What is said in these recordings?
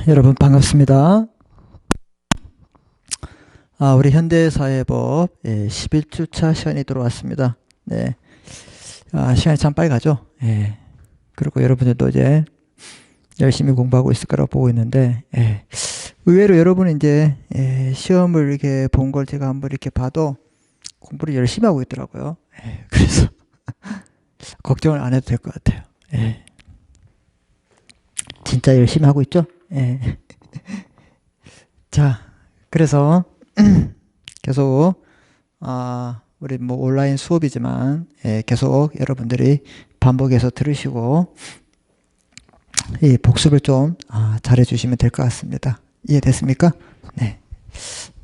여러분 반갑습니다. 우리 현대사회법 11주차 시간이 들어왔습니다. 네. 시간이 참 빨리 가죠. 그리고 여러분들도 이제 열심히 공부하고 있을 거라고 보고 있는데, 의외로 여러분은 이제 시험을 이렇게 본 걸 제가 한번 이렇게 봐도 공부를 열심히 하고 있더라고요. 그래서 걱정을 안 해도 될 것 같아요. 진짜 열심히 하고 있죠? 자, 그래서 계속 우리 뭐 온라인 수업이지만 계속 여러분들이 반복해서 들으시고 이 복습을 좀 잘해 주시면 될 것 같습니다. 이해됐습니까? 네.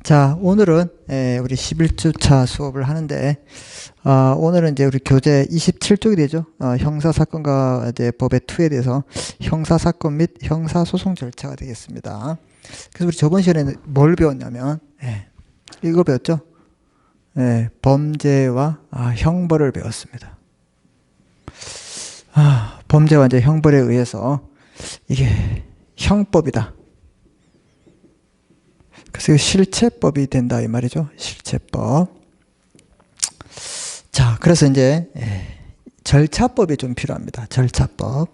자, 오늘은 우리 11주차 수업을 하는데 오늘은 이제 우리 교재 27쪽이 되죠. 형사사건과 이제 법의 2에 대해서 형사사건 및 형사소송 절차가 되겠습니다. 그래서 우리 저번 시간에는 뭘 배웠냐면 이거 배웠죠. 범죄와 형벌을 배웠습니다. 범죄와 이제 형벌에 의해서 이게 형법이다. 그래서 실체법이 된다 이 말이죠. 실체법. 자, 그래서 이제 절차법이 좀 필요합니다. 절차법.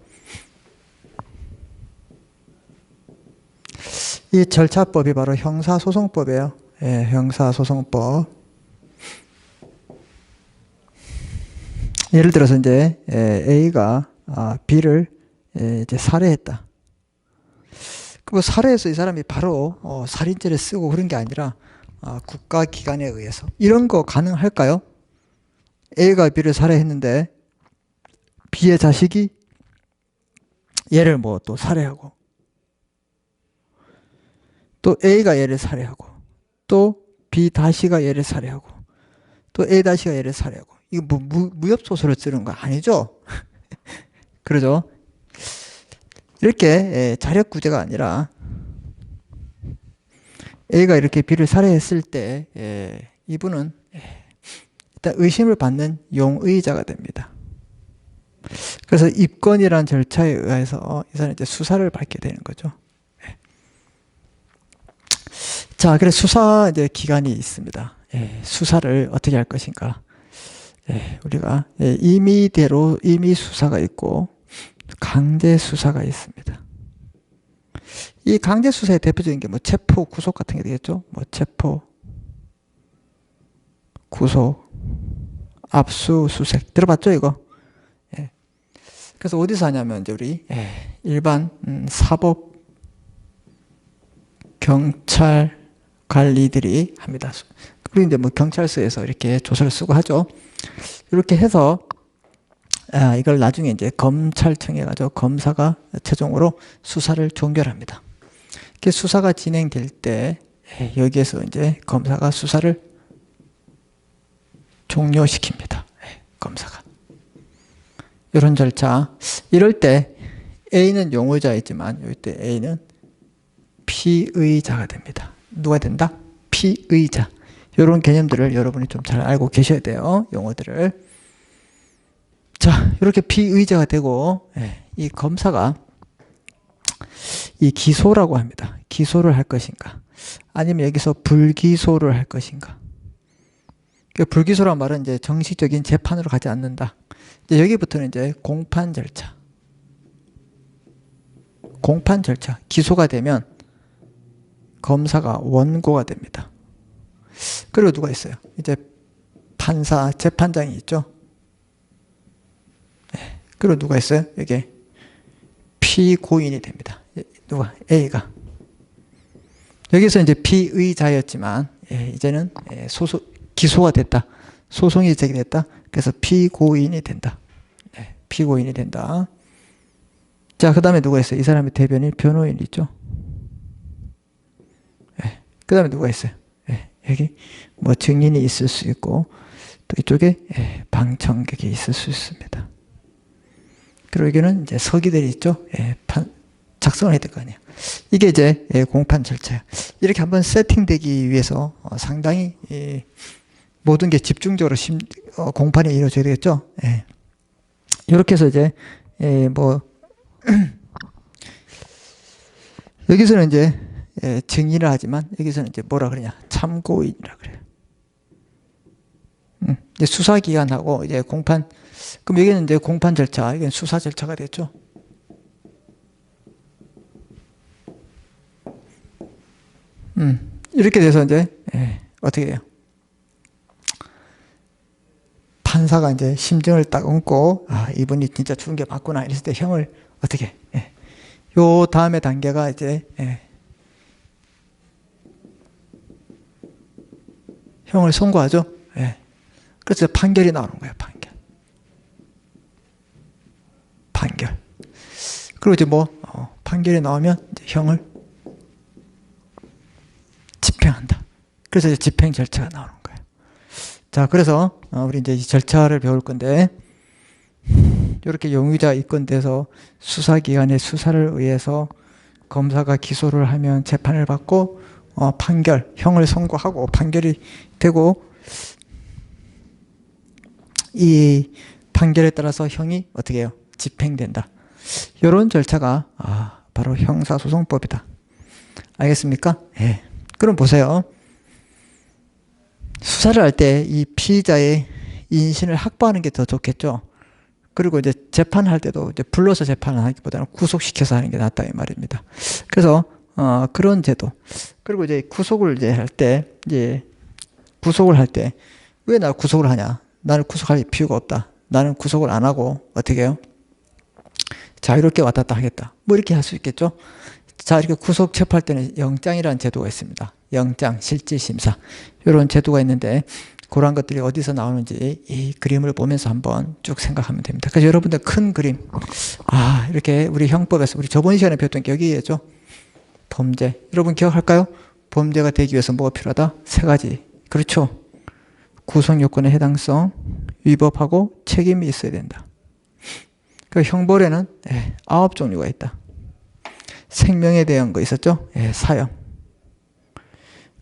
이 절차법이 바로 형사소송법이에요. 형사소송법. 예를 들어서 이제 A가 B를 이제 살해했다. 그 살해해서 이 사람이 바로 살인죄를 쓰고 그런 게 아니라 국가기관에 의해서 이런 거 가능할까요? A가 B를 살해했는데 B의 자식이 얘를 뭐 또 살해하고 또 A가 얘를 살해하고 또 B 다시가 얘를 살해하고 또 A 다시가 얘를 살해하고 이거 뭐 무협소설을 쓰는 거 아니죠? 그러죠? 이렇게 자력구제가 아니라 A가 이렇게 B를 살해했을 때 이분은 일단 의심을 받는 용의자가 됩니다. 그래서 입건이라는 절차에 의해서 이 사람이 이제 수사를 받게 되는 거죠. 자, 그래서 수사 이제 기간이 있습니다. 수사를 어떻게 할 것인가? 우리가 임의 수사가 있고 강제 수사가 있습니다. 이 강제 수사의 대표적인 게 뭐 체포, 구속 같은 게 되겠죠. 뭐 체포, 구속, 압수수색 들어봤죠 이거? 그래서 어디서 하냐면 이제 우리 일반 사법 경찰 관리들이 합니다. 그리고 이제 뭐 경찰서에서 이렇게 조서를 쓰고 하죠. 이렇게 해서 이걸 나중에 이제 검찰청에 가서 검사가 최종으로 수사를 종결합니다. 이렇게 수사가 진행될 때 여기에서 이제 검사가 수사를 종료시킵니다. 검사가. 이런 절차. 이럴 때 A는 용의자이지만 이럴 때 A는 피의자가 됩니다. 누가 된다? 피의자. 이런 개념들을 여러분이 좀 잘 알고 계셔야 돼요. 용어들을. 자, 이렇게 피의자가 되고 이 검사가 이 기소라고 합니다. 기소를 할 것인가 아니면 여기서 불기소를 할 것인가. 불기소란 말은 이제 정식적인 재판으로 가지 않는다. 이제 여기부터는 이제 공판 절차. 공판 절차. 기소가 되면 검사가 원고가 됩니다. 그리고 누가 있어요? 이제 판사, 재판장이 있죠. 그리고 누가 있어요? 여기 피고인이 됩니다. 누가? A가. 여기서 이제 피의자였지만 이제는 기소가 됐다. 소송이 제기됐다. 그래서 피고인이 된다. 피고인이 된다. 자, 그 다음에 누가 있어요? 이 사람의 대변인 변호인이 있죠. 그 다음에 누가 있어요? 여기 뭐 증인이 있을 수 있고 또 이쪽에 방청객이 있을 수 있습니다. 그리고 여기는 이제 서기들이 있죠. 작성을 해야 될 거 아니에요. 이게 이제 공판 절차예요. 이렇게 한번 세팅되기 위해서 상당히 모든 게 집중적으로 공판이 이루어져야 되겠죠. 이렇게 해서 이제 뭐 여기서는 이제 증인을 하지만 여기서는 이제 뭐라 그러냐? 참고인이라 그래요. 이제 수사기관하고 이제 공판, 그럼 여기는 이제 공판 절차, 이건 수사 절차가 됐죠. 이렇게 돼서 이제 어떻게 해요? 판사가 이제 심증을 딱 얹고, 아, 이분이 진짜 죽은 게 맞구나 이랬을 때 형을 어떻게? 요 다음에 단계가 이제 형을 선고하죠. 그래서 판결이 나오는 거예요. 판결. 그리고 이제 뭐 판결이 나오면 이제 형을 집행한다. 그래서 이제 집행 절차가 나오는 거예요. 자, 그래서 우리 이제 이 절차를 배울 건데, 이렇게 용의자 입건돼서 수사기관의 수사를 의해서 검사가 기소를 하면 재판을 받고 판결, 형을 선고하고 판결이 되고, 이 판결에 따라서 형이 어떻게 해요? 집행된다. 이런 절차가 바로 형사소송법이다. 알겠습니까? 예. 그럼 보세요. 수사를 할 때 이 피의자의 인신을 확보하는 게 더 좋겠죠. 그리고 이제 재판할 때도 이제 불러서 재판을 하기보다는 구속시켜서 하는 게 낫다 이 말입니다. 그래서 그런 제도. 그리고 이제 구속을 이제 할 때 구속을 할 때 왜 날 구속을 하냐? 나를 구속할 필요가 없다. 나는 구속을 안 하고 어떻게 해요? 자유롭게 왔다 갔다 하겠다. 뭐 이렇게 할 수 있겠죠. 자, 이렇게 구속 체포할 때는 영장이라는 제도가 있습니다. 영장, 실질심사 이런 제도가 있는데, 그런 것들이 어디서 나오는지 이 그림을 보면서 한번 쭉 생각하면 됩니다. 그래서 여러분들 큰 그림, 이렇게 우리 형법에서 우리 저번 시간에 배웠던 게 여기에죠. 범죄. 여러분 기억할까요? 범죄가 되기 위해서 뭐가 필요하다? 세 가지. 그렇죠. 구성요건의 해당성, 위법하고 책임이 있어야 된다. 그 형벌에는 9종류가 있다. 생명에 대한 거 있었죠? 사형.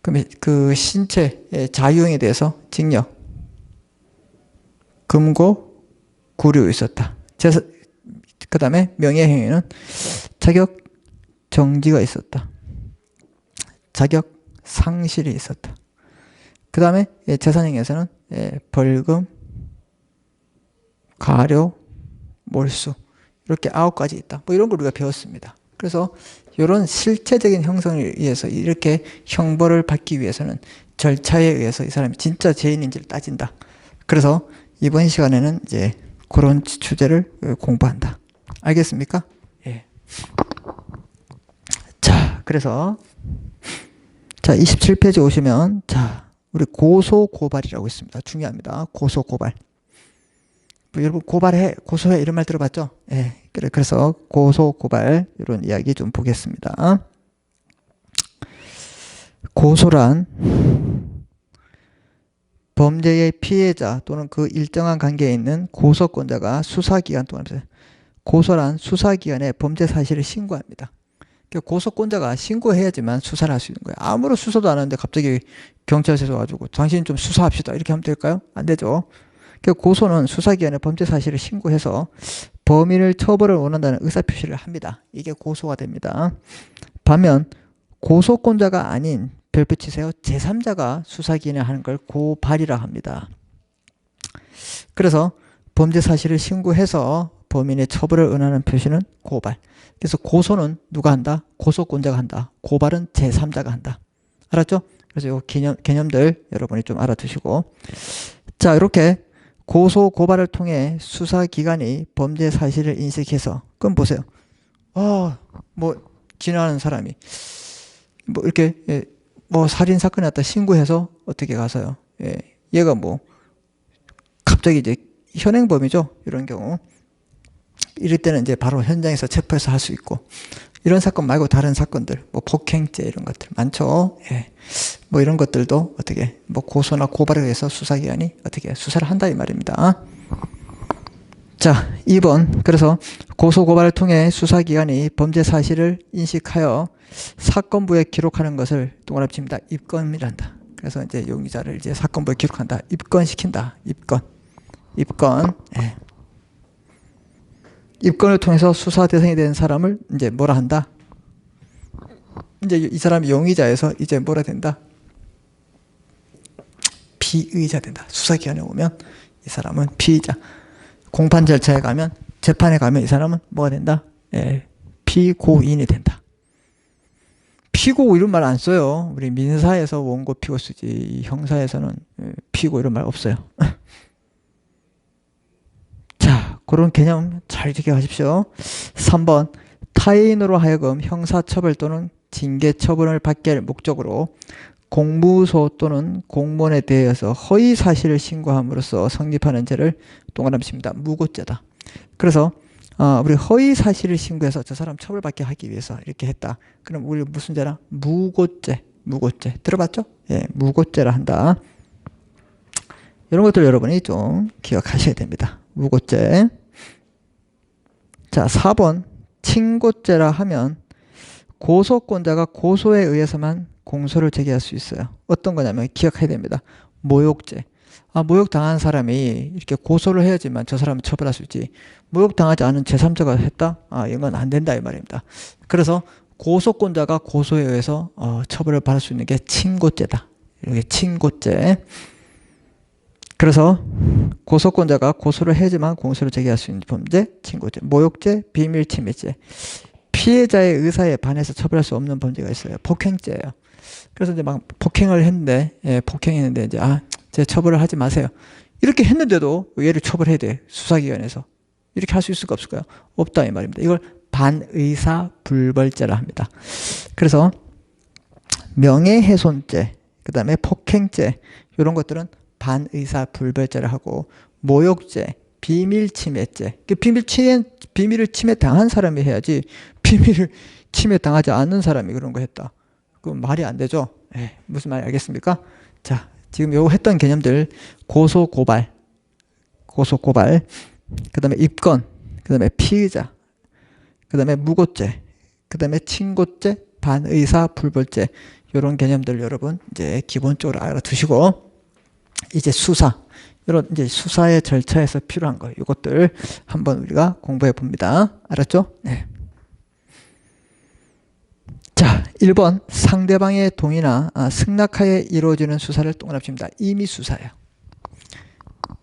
그러면 그 신체 자유형에 대해서 징역, 금고, 구류 있었다. 그 다음에 명예행위는 자격 정지가 있었다. 자격 상실이 있었다. 그 다음에 재산행위에서는 벌금, 가료, 몰수 이렇게 9가지 있다. 뭐 이런 걸 우리가 배웠습니다. 그래서 이런 실체적인 형성에 의해서 이렇게 형벌을 받기 위해서는 절차에 의해서 이 사람이 진짜 죄인인지를 따진다. 그래서 이번 시간에는 이제 그런 주제를 공부한다. 알겠습니까? 예. 자, 그래서 자, 27페이지 오시면 자, 우리 고소고발이라고 있습니다. 중요합니다. 고소고발. 여러분 고소해 이런 말 들어봤죠? 예. 그래서 고소고발 이런 이야기 좀 보겠습니다. 고소란 범죄의 피해자 또는 그 일정한 관계에 있는 고소권자가 수사기관 또는 고소란 수사기관에 범죄 사실을 신고합니다. 고소권자가 신고해야지만 수사를 할 수 있는 거예요. 아무런 수사도 안 하는데 갑자기 경찰서에서 와가지고 당신 좀 수사합시다 이렇게 하면 될까요? 안 되죠. 고소는 수사기관에 범죄 사실을 신고해서 범인을 처벌을 원한다는 의사표시를 합니다. 이게 고소가 됩니다. 반면 고소권자가 아닌 별표 치세요. 제3자가 수사기관에 하는 걸 고발이라 합니다. 그래서 범죄 사실을 신고해서 범인의 처벌을 원하는 표시는 고발. 그래서 고소는 누가 한다? 고소권자가 한다. 고발은 제3자가 한다. 알았죠? 그래서 이 개념들 여러분이 좀 알아두시고, 자, 이렇게 고소 고발을 통해 수사기관이 범죄 사실을 인식해서, 그럼 보세요. 뭐 지나가는 사람이 뭐 이렇게 뭐 살인 사건이 났다 신고해서 어떻게 가서요. 얘가 뭐 갑자기 이제 현행범이죠. 이런 경우. 이럴 때는 이제 바로 현장에서 체포해서 할 수 있고, 이런 사건 말고 다른 사건들, 뭐 폭행죄 이런 것들 많죠. 뭐 이런 것들도 어떻게 뭐 고소나 고발에 의해서 수사기관이 어떻게 수사를 한다 이 말입니다. 자, 2번. 그래서 고소 고발을 통해 수사기관이 범죄 사실을 인식하여 사건부에 기록하는 것을 동그라미 칩니다. 입건이란다. 그래서 이제 용의자를 이제 사건부에 기록한다. 입건시킨다. 입건. 입건을 통해서 수사 대상이 된 사람을 이제 뭐라 한다? 이제 이 사람이 용의자에서 이제 뭐라 된다? 피의자 된다. 수사기관에 오면 이 사람은 피의자. 공판 절차에 가면, 재판에 가면 이 사람은 뭐가 된다? 예, 피고인이 된다. 피고 이런 말 안 써요. 우리 민사에서 원고 피고 쓰지, 형사에서는 피고 이런 말 없어요. 자, 그런 개념 잘 기억하십시오. 3번, 타인으로 하여금 형사처벌 또는 징계처분을 받게 할 목적으로 공무소 또는 공무원에 대해서 허위 사실을 신고함으로써 성립하는 죄를 동그라미 칩니다. 무고죄다. 그래서 우리 허위 사실을 신고해서 저 사람 처벌받게 하기 위해서 이렇게 했다. 그럼 우리 무슨 죄라? 무고죄. 무고죄. 들어봤죠? 예, 무고죄라 한다. 이런 것들 여러분이 좀 기억하셔야 됩니다. 무고죄. 자, 4번 친고죄라 하면 고소권자가 고소에 의해서만 공소를 제기할 수 있어요. 어떤 거냐면 기억해야 됩니다. 모욕죄. 모욕당한 사람이 이렇게 고소를 해야지만 저 사람을 처벌할 수 있지. 모욕당하지 않은 제3자가 했다? 이건 안 된다 이 말입니다. 그래서 고소권자가 고소에 의해서 처벌을 받을 수 있는 게 친고죄다. 이게 친고죄. 그래서 고소권자가 고소를 해야지만 공소를 제기할 수 있는 범죄, 친고죄. 모욕죄, 비밀침해죄. 피해자의 의사에 반해서 처벌할 수 없는 범죄가 있어요. 폭행죄예요. 그래서 이제 막 폭행을 했는데, 폭행했는데 이제 제 처벌을 하지 마세요. 이렇게 했는데도 얘를 처벌해야 돼. 수사기관에서. 이렇게 할 수 있을까 없을까요? 없다 이 말입니다. 이걸 반의사 불벌죄라 합니다. 그래서 명예훼손죄, 그 다음에 폭행죄 이런 것들은 반의사 불벌죄를 하고 모욕죄, 비밀침해죄. 비밀을 침해 당한 사람이 해야지 비밀을 침해 당하지 않는 사람이 그런 거 했다. 그건 말이 안 되죠. 무슨 말인지 알겠습니까? 자, 지금 요거 했던 개념들 고소 고발, 그 다음에 입건, 그 다음에 피의자, 그 다음에 무고죄, 그 다음에 친고죄, 반의사 불벌죄 이런 개념들 여러분 이제 기본적으로 알아두시고 이제 수사, 이런 이제 수사의 절차에서 필요한 거 이것들 한번 우리가 공부해 봅니다. 알았죠? 네. 자, 1번 상대방의 동의나 승낙하에 이루어지는 수사를 동그라미 칩니다. 임의 수사예요.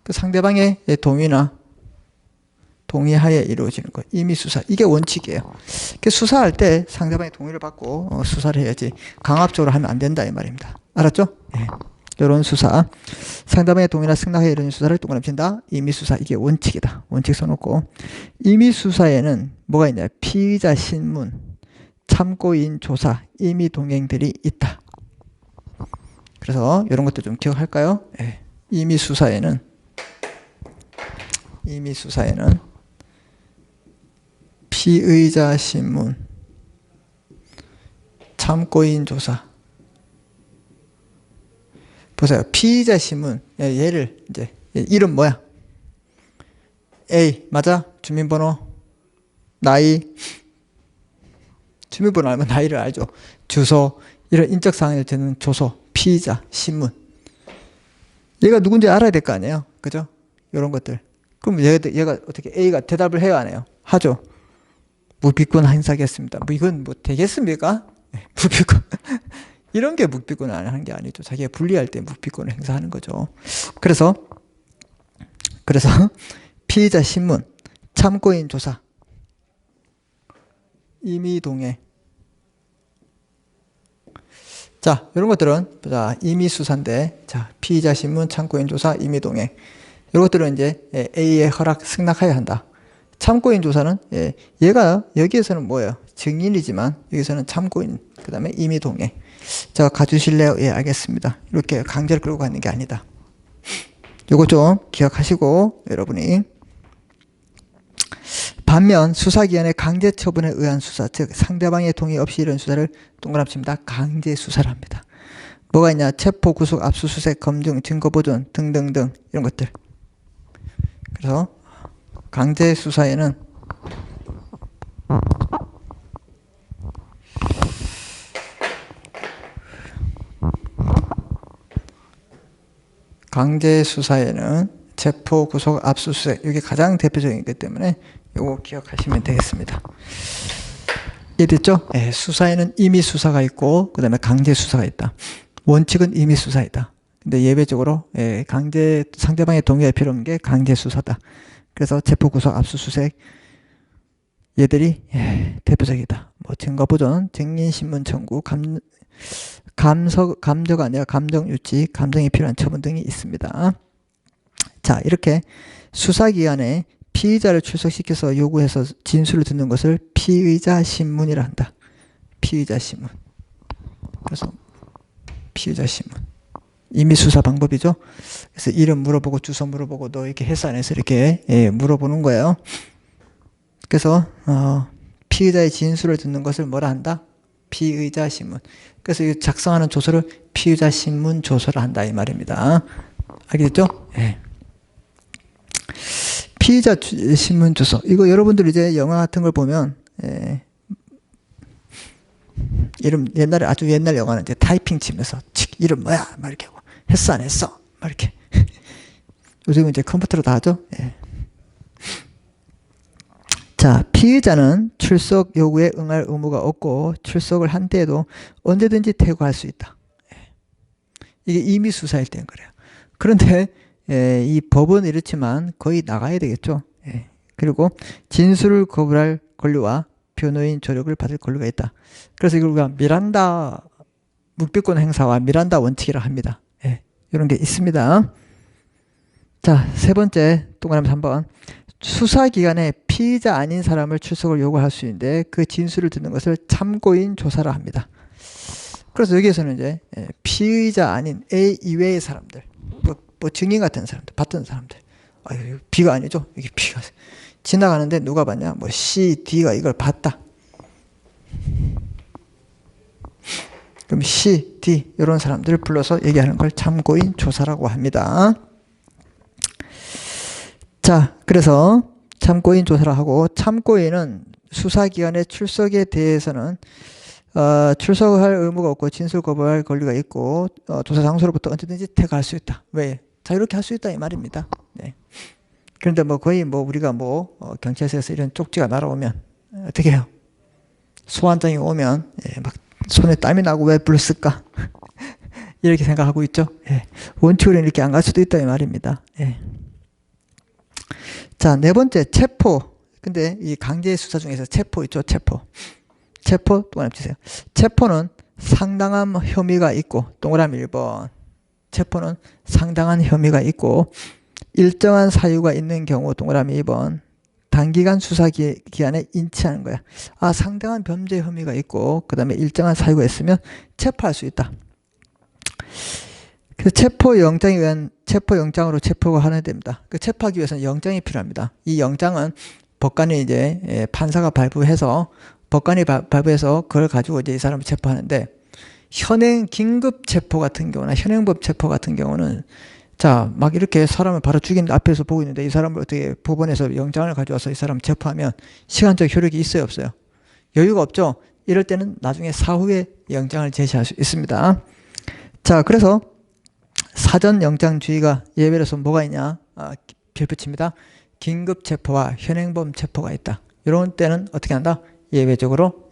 그 상대방의 동의나 동의하에 이루어지는 거 임의 수사. 이게 원칙이에요. 수사할 때 상대방의 동의를 받고 수사를 해야지 강압적으로 하면 안 된다 이 말입니다. 알았죠? 네. 이런 수사. 상대방의 동의나 승낙하에 이루어지는 수사를 동그라미 친다. 임의 수사. 이게 원칙이다. 원칙 써놓고 임의 수사에는 뭐가 있냐? 피의자 신문, 참고인 조사, 임의 동행들이 있다. 그래서 이런 것도 좀 기억할까요? 네. 임의 수사에는 피의자 신문, 참고인 조사. 보세요. 피의자 신문. 얘를 이제 이름 뭐야? A 맞아? 주민번호, 나이. 주민번호 알면 나이를 알죠. 주소, 이런 인적 사항을 되는 조서, 피의자, 신문. 얘가 누군지 알아야 될 거 아니에요. 그죠? 이런 것들. 그럼 얘가 어떻게 A가 대답을 해요, 안 해요? 하죠. 무비권 행사하겠습니다. 이건 뭐 되겠습니까? 무비권. 이런 게 묵비권을 안 하는 게 아니죠. 자기가 불리할 때 묵비권을 행사하는 거죠. 그래서 피의자 신문, 참고인 조사, 임의 동행. 자, 이런 것들은 임의 수사인데, 자, 피의자 신문, 참고인 조사, 임의 동행. 이런 것들은 이제 A의 허락, 승낙해야 한다. 참고인 조사는 얘가 여기에서는 뭐예요? 증인이지만 여기서는 참고인, 그 다음에 임의 동행. 자, 가주실래요? 예, 알겠습니다. 이렇게 강제를 끌고 가는 게 아니다. 요거 좀 기억하시고 여러분이. 반면 수사기관의 강제 처분에 의한 수사, 즉 상대방의 동의 없이 이런 수사를 동그라미 칩니다. 강제 수사를 합니다. 뭐가 있냐? 체포, 구속, 압수수색, 검증, 증거보존 등등등 이런 것들. 그래서 강제 수사에는 체포, 구속, 압수수색 이게 가장 대표적이기 때문에 이거 기억하시면 되겠습니다. 이해됐죠? 예, 수사에는 임의 수사가 있고 그 다음에 강제 수사가 있다. 원칙은 임의 수사이다. 근데 예외적으로 강제 상대방의 동의가 필요 없는 게 강제 수사다. 그래서 체포, 구속, 압수수색 얘들이 대표적이다. 뭐 증거 보존, 증인 신문 청구, 감저가 아니라 감정 유치, 감정이 필요한 처분 등이 있습니다. 자, 이렇게 수사기관에 피의자를 출석시켜서 요구해서 진술을 듣는 것을 피의자 신문이라 한다. 피의자 신문. 그래서 피의자 신문. 임의 수사 방법이죠. 그래서 이름 물어보고 주소 물어보고 너 이렇게 했어 안 했어 이렇게 물어보는 거예요. 그래서 피의자의 진술을 듣는 것을 뭐라 한다? 피의자 신문. 그래서 이 작성하는 조서를 피의자 신문 조서를 한다 이 말입니다. 알겠죠? 예. 피의자 신문 조서. 이거 여러분들 이제 영화 같은 걸 보면 이름 옛날에 아주 옛날 영화는 이제 타이핑 치면서 이름 뭐야 막 이렇게 하고 했어 안 했어 막 이렇게 요즘은 이제 컴퓨터로 다 하죠. 예. 자, 피의자는 출석 요구에 응할 의무가 없고 출석을 한 때에도 언제든지 퇴거할 수 있다. 이게 임의 수사일 때는 그래요. 그런데 이 법은 이렇지만 거의 나가야 되겠죠. 그리고 진술을 거부할 권리와 변호인 조력을 받을 권리가 있다. 그래서 이걸 우리가 미란다 묵비권 행사와 미란다 원칙이라 합니다. 이런 게 있습니다. 자, 세 번째 동그라미 3번. 수사기관에 피의자 아닌 사람을 출석을 요구할 수 있는데 그 진술을 듣는 것을 참고인 조사라 합니다. 그래서 여기에서는 이제 피의자 아닌 A 이외의 사람들, 뭐 증인 같은 사람들, 봤던 사람들, B가 아니죠. 이게 B가 지나가는데 누가 봤냐? 뭐 C, D가 이걸 봤다. 그럼 C, D 이런 사람들을 불러서 얘기하는 걸 참고인 조사라고 합니다. 자, 그래서 참고인 조사를 하고 참고인은 수사기관의 출석에 대해서는 출석할 의무가 없고 진술 거부할 권리가 있고 조사 장소로부터 언제든지 퇴거할 수 있다. 왜? 자유롭게 할 수 있다 이 말입니다. 네. 그런데 뭐 거의 뭐 우리가 뭐 경찰서에서 이런 쪽지가 날아오면 어떻게 해요? 소환장이 오면 막 손에 땀이 나고 왜 불렀을까? 이렇게 생각하고 있죠. 원칙으로 이렇게 안 갈 수도 있다 이 말입니다. 자, 네 번째 체포. 근데 이 강제 수사 중에서 체포 있죠. 체포 동그라미 주세요. 체포는 상당한 혐의가 있고 동그라미 1번. 체포는 상당한 혐의가 있고 일정한 사유가 있는 경우 동그라미 2번. 단기간 수사 기간에 인치하는 거야. 상당한 범죄 혐의가 있고 그 다음에 일정한 사유가 있으면 체포할 수 있다. 그래서 체포영장에 의한 체포영장으로 체포가 하는 됩니다. 그 체포하기 위해서는 영장이 필요합니다. 이 영장은 법관이 이제 판사가 발부해서 법관이 발부해서 그걸 가지고 이제 이 사람을 체포하는데 현행 긴급 체포 같은 경우나 현행법 체포 같은 경우는 자, 막 이렇게 사람을 바로 죽이는 앞에서 보고 있는데 이 사람을 어떻게 법원에서 영장을 가져와서 이 사람 체포하면 시간적 효력이 있어요, 없어요? 여유가 없죠? 이럴 때는 나중에 사후에 영장을 제시할 수 있습니다. 자, 그래서 사전 영장주의가 예외로서 뭐가 있냐? 별표칩니다. 긴급 체포와 현행범 체포가 있다. 이런 때는 어떻게 한다? 예외적으로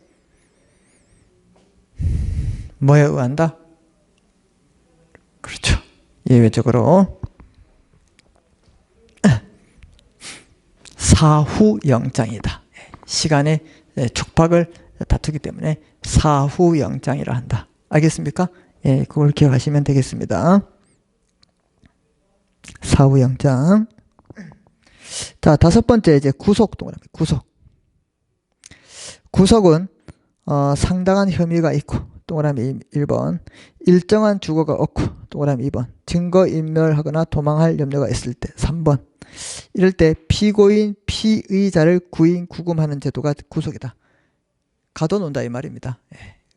뭐에 의한다? 그렇죠. 예외적으로 사후 영장이다. 시간의 촉박을 다투기 때문에 사후 영장이라 한다. 알겠습니까? 그걸 기억하시면 되겠습니다. 사후 영장. 자, 다섯 번째 이제 구속 동그라미 구속. 구속은 상당한 혐의가 있고 동그라미 1번 일정한 주거가 없고 동그라미 2번 증거인멸하거나 도망할 염려가 있을 때 3번 이럴 때 피고인 피의자를 구인 구금하는 제도가 구속이다. 가둬놓는다 이 말입니다.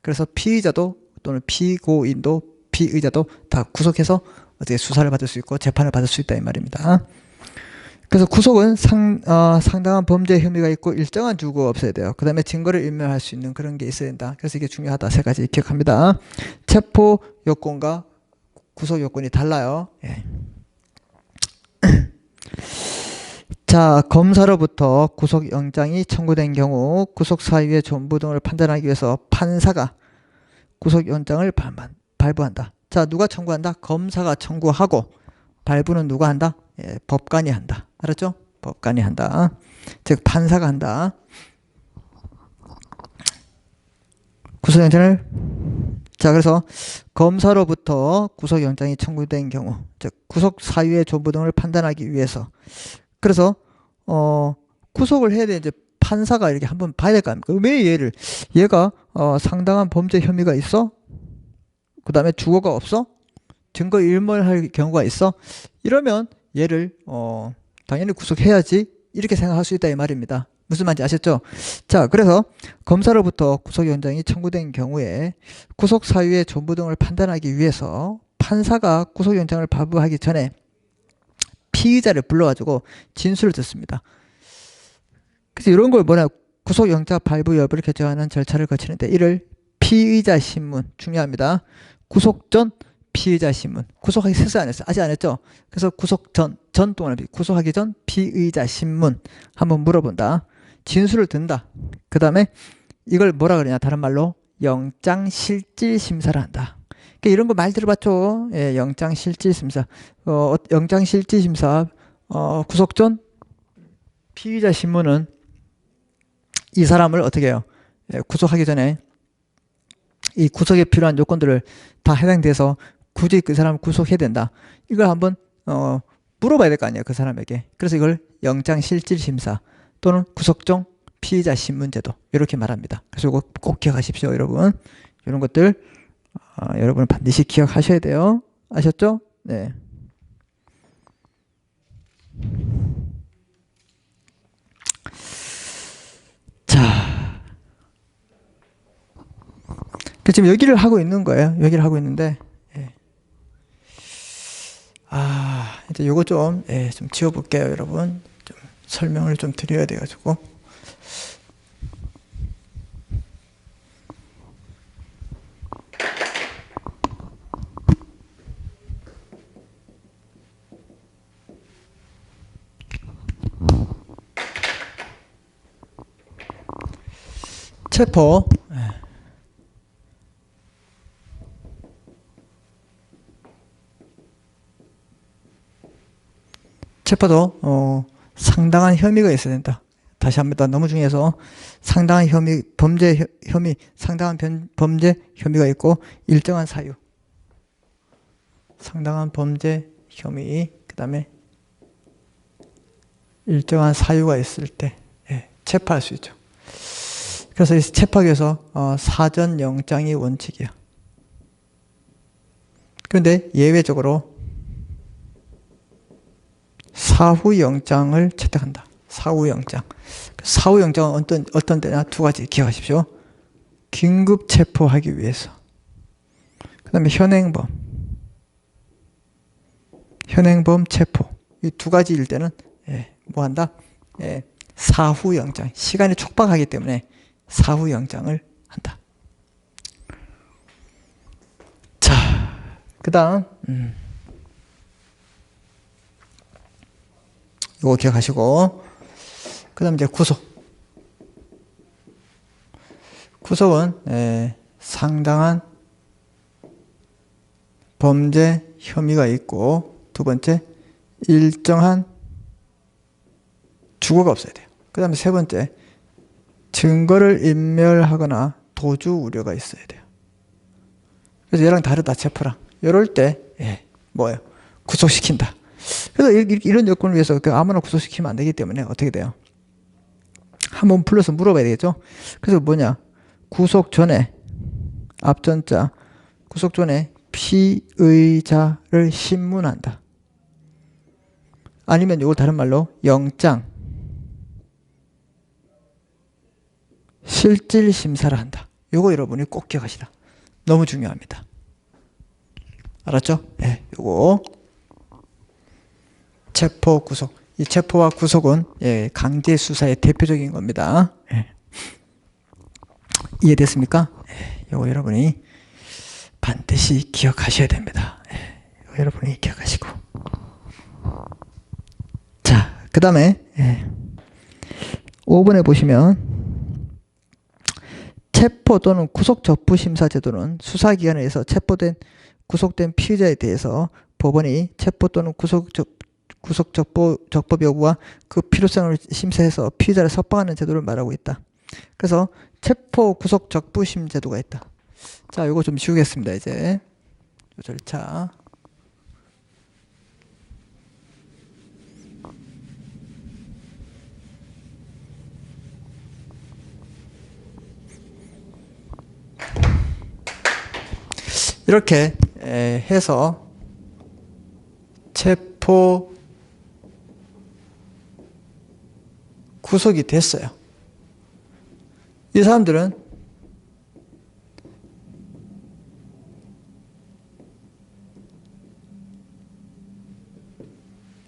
그래서 피의자도 또는 피고인도 피의자도 다 구속해서 어떻게 수사를 받을 수 있고 재판을 받을 수 있다 이 말입니다. 그래서 구속은 상당한 범죄 혐의가 있고 일정한 주거가 없어야 돼요. 그 다음에 증거를 인멸할 수 있는 그런 게 있어야 된다. 그래서 이게 중요하다. 세 가지 기억합니다. 체포 요건과 구속 요건이 달라요. 자, 검사로부터 구속영장이 청구된 경우 구속 사유의 전부 등을 판단하기 위해서 판사가 구속영장을 발부한다. 자, 누가 청구한다? 검사가 청구하고 발부는 누가 한다? 예, 법관이 한다. 알았죠? 법관이 한다. 즉 판사가 한다. 구속영장을 자, 그래서 검사로부터 구속영장이 청구된 경우, 즉 구속 사유의 전부 등을 판단하기 위해서, 그래서 구속을 해야 돼. 이제 판사가 이렇게 한번 봐야 될 거 아닙니까? 왜 얘가 상당한 범죄 혐의가 있어? 그 다음에 주거가 없어? 증거 일몰할 경우가 있어? 이러면 얘를 당연히 구속해야지 이렇게 생각할 수 있다 이 말입니다. 무슨 말인지 아셨죠? 자, 그래서 검사로부터 구속영장이 청구된 경우에 구속 사유의 전부 등을 판단하기 위해서 판사가 구속영장을 발부하기 전에 피의자를 불러가지고 진술을 듣습니다. 그래서 이런 걸 뭐냐, 구속영장 발부 여부를 결정하는 절차를 거치는데 이를 피의자 신문, 중요합니다. 구속 전 피의자 신문. 구속하기 세서 안 했어요. 아직 안 했죠? 그래서 구속 전 동안에 구속하기 전 피의자 신문 한번 물어본다. 진술을 든다. 그 다음에 이걸 뭐라 그러냐, 다른 말로 영장 실질 심사를 한다. 그러니까 이런 거 말 들어봤죠? 예, 영장 실질 심사. 영장 실질 심사, 구속 전 피의자 신문은 이 사람을 어떻게 해요? 예, 구속하기 전에 이 구속에 필요한 요건들을 다 해당돼서 굳이 그 사람을 구속해야 된다. 이걸 한번 물어봐야 될 거 아니에요, 그 사람에게. 그래서 이걸 영장 실질 심사 또는 구속전 피의자 신문제도 이렇게 말합니다. 그래서 이거 꼭 기억하십시오, 여러분. 이런 것들 여러분 반드시 기억하셔야 돼요. 아셨죠? 네. 자, 지금 여기를 하고 있는 거예요. 여기를 하고 있는데, 예. 이제 요거 좀 지워볼게요, 여러분. 좀 설명을 좀 드려야 돼가지고. 체포. 체포도 상당한 혐의가 있어야 된다. 다시 합니다. 너무 중요해서 상당한 범죄 혐의가 있고 일정한 사유. 상당한 범죄 혐의, 그 다음에 일정한 사유가 있을 때 체포할 수 있죠. 그래서 이 체포하기 위해서 사전 영장이 원칙이야. 그런데 예외적으로 사후 영장을 채택한다. 사후 영장. 사후 영장은 어떤 때냐? 두 가지 기억하십시오. 긴급 체포하기 위해서. 그 다음에 현행범 체포. 이 두 가지일 때는 뭐 한다? 사후 영장. 시간이 촉박하기 때문에 사후 영장을 한다. 자, 그 다음 이거 기억하시고, 그 다음 이제 구속은 상당한 범죄 혐의가 있고, 두 번째 일정한 주거가 없어야 돼요. 그 다음에 세 번째 증거를 인멸하거나 도주 우려가 있어야 돼요. 그래서 얘랑 다르다, 체포랑. 이럴 때 뭐예요? 구속시킨다. 그래서 이런 요건을 위해서 아무나 구속시키면 안 되기 때문에 어떻게 돼요? 한번 불러서 물어봐야 되겠죠? 그래서 뭐냐? 구속 전에, 앞전자, 구속 전에 피의자를 신문한다. 아니면 이걸 다른 말로 영장 실질 심사를 한다. 요거 여러분이 꼭 기억하시라. 너무 중요합니다. 알았죠? 네, 요거 체포, 구속. 이 체포와 구속은 강제 수사의 대표적인 겁니다. 이해됐습니까? 요거 여러분이 반드시 기억하셔야 됩니다. 요거 여러분이 기억하시고. 자, 그 다음에 예. 5번에 보시면 체포 또는 구속 적부 심사 제도는 수사기관에 의해서 체포된 구속된 피의자에 대해서 법원이 체포 또는 구속 적법 여부와 그 필요성을 심사해서 피의자를 석방하는 제도를 말하고 있다. 그래서 체포 구속 적부심 제도가 있다. 자, 이거 좀 지우겠습니다. 이제 이 절차. 이렇게 해서 체포 구속이 됐어요. 이 사람들은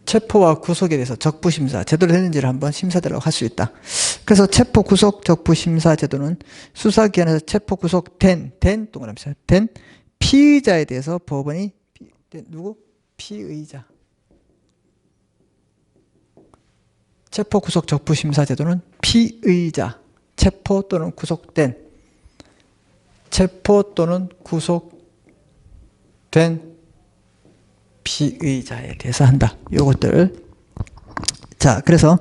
체포와 구속에 대해서 적부심사 제대로 됐는지를 한번 심사대로 할 수 있다. 그래서 체포 구속 적부심사 제도는 수사기관에서 체포 구속된 동그라미 된 피의자에 대해서 법원이 누구? 피의자. 체포 구속 적부심사 제도는 피의자 체포 또는 구속된 체포 또는 구속된 피의자에 대해서 한다. 요것들. 자, 그래서